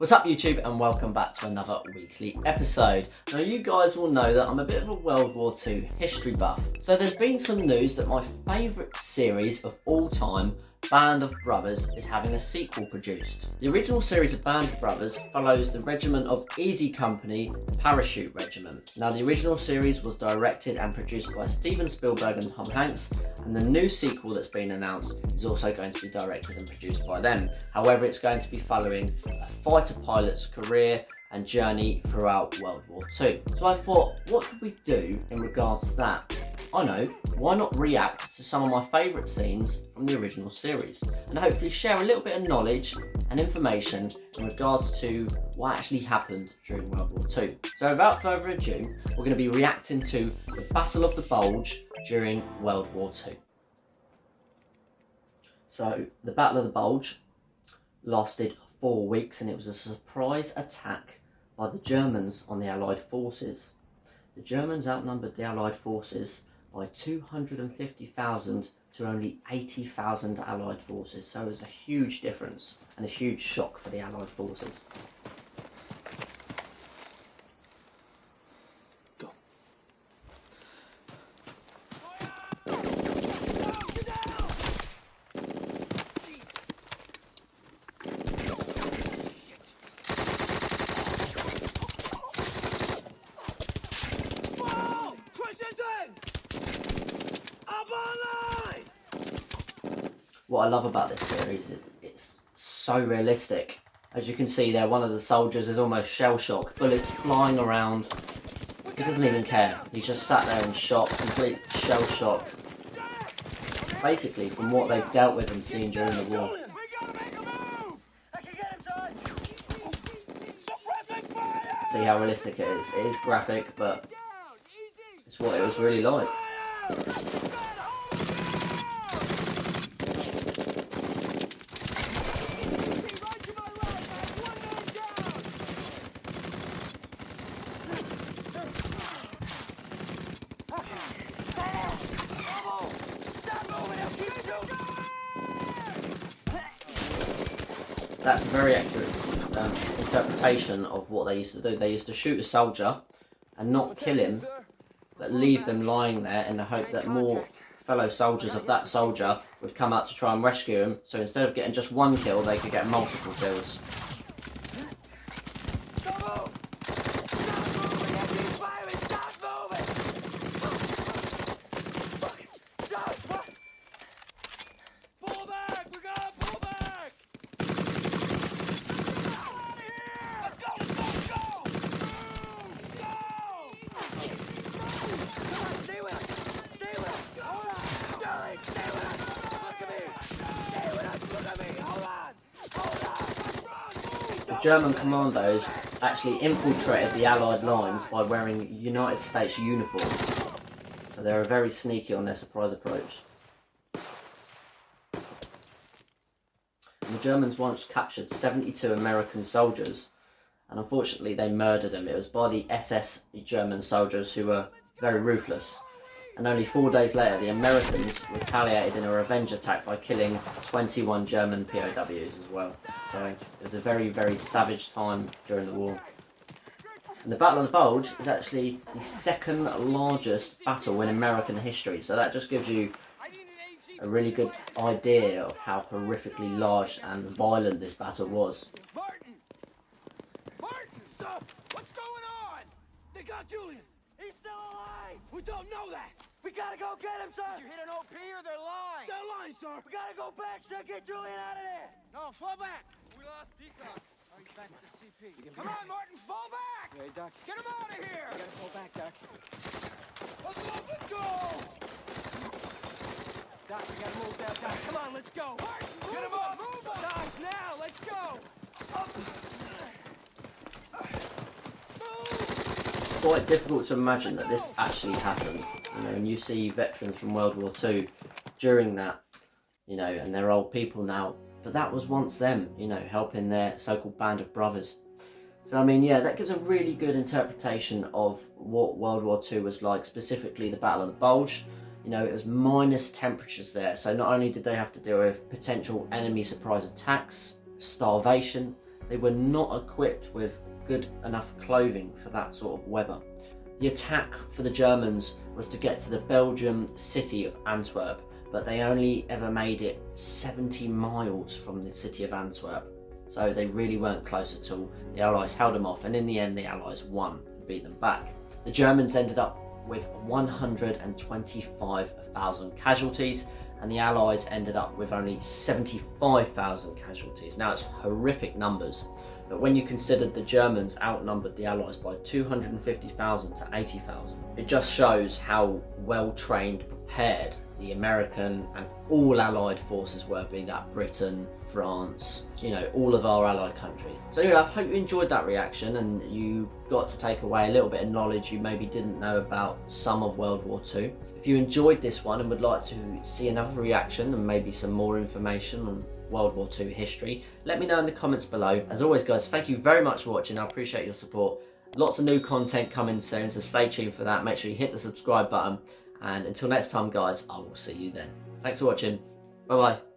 What's up YouTube, and welcome back to another weekly episode. Now you guys will know that I'm a bit of a World War II history buff. So there's been some news that my favourite series of all time, Band of Brothers, is having a sequel produced. The original series of Band of Brothers follows the regiment of Easy Company, the Parachute Regiment. Now the original series was directed and produced by Steven Spielberg and Tom Hanks, and the new sequel that's been announced is also going to be directed and produced by them. However, it's going to be following a fighter pilot's career and journey throughout World War II. So I thought, what could we do in regards to that? I know, why not react to some of my favourite scenes from the original series and hopefully share a little bit of knowledge and information in regards to what actually happened during World War II. So without further ado, we're going to be reacting to the Battle of the Bulge during World War II. So the Battle of the Bulge lasted 4 weeks, and it was a surprise attack by the Germans on the Allied forces. The Germans outnumbered the Allied forces by 250,000 to only 80,000 Allied forces, so it was a huge difference and a huge shock for the Allied forces. Go. What I love about this series is it's so realistic. As you can see there, one of the soldiers is almost shell-shocked. Bullets flying around. He doesn't even care. He's just sat there in shock, complete shell-shock. Basically, from what they've dealt with and seen during the war. See how realistic it is. It is graphic, but it's what it was really like. That's a very accurate interpretation of what they used to do. They used to shoot a soldier and not kill him, but leave them lying there in the hope that more fellow soldiers of that soldier would come out to try and rescue him. So instead of getting just one kill, they could get multiple kills. The German commandos actually infiltrated the Allied lines by wearing United States uniforms, so they were very sneaky on their surprise approach. And the Germans once captured 72 American soldiers, and unfortunately they murdered them. It was by the SS German soldiers, who were very ruthless. And only 4 days later, the Americans retaliated in a revenge attack by killing 21 German POWs as well. So it was a very, very savage time during the war. And the Battle of the Bulge is actually the second largest battle in American history. So that just gives you a really good idea of how horrifically large and violent this battle was. Martin, sir, what's going on? They got Julian. He's still alive. We don't know that. We gotta go get him, sir. Did you hit an OP or they're lying? They're lying, sir. We gotta go back, sir. Get Julian out of there. No, fall back. We lost Peacock. Oh, he's back to the CP. Come on, Martin, fall back. Hey, Doc. Get him out of here. We gotta fall back, Doc. Let's go. Doc, we gotta move that, Doc. Come on, let's go. Martin, get him up. Move up. Doc, now, let's go. Quite difficult to imagine that this actually happened, you know, and you see veterans from World War II during that, you know, and they're old people now, but that was once them, you know, helping their so-called band of brothers. So I mean, yeah, that gives a really good interpretation of what World War II was like, specifically the Battle of the Bulge. You know, it was minus temperatures there, so not only did they have to deal with potential enemy surprise attacks, starvation, they were not equipped with good enough clothing for that sort of weather. The attack for the Germans was to get to the Belgian city of Antwerp, but they only ever made it 70 miles from the city of Antwerp. So they really weren't close at all. The Allies held them off, and in the end the Allies won and beat them back. The Germans ended up with 125,000 casualties, and the Allies ended up with only 75,000 casualties. Now, it's horrific numbers, but when you consider the Germans outnumbered the Allies by 250,000 to 80,000, it just shows how well trained, prepared the American and all Allied forces were, be that Britain, France, all of our Allied countries. So anyway, I hope you enjoyed that reaction and you got to take away a little bit of knowledge you maybe didn't know about some of World War II. If you enjoyed this one and would like to see another reaction and maybe some more information on World War II history, let me know in the comments below. As always guys, thank you very much for watching. I appreciate your support. Lots of new content coming soon, so stay tuned for that. Make sure you hit the subscribe button, and until next time guys, I will see you then. Thanks for watching. Bye bye.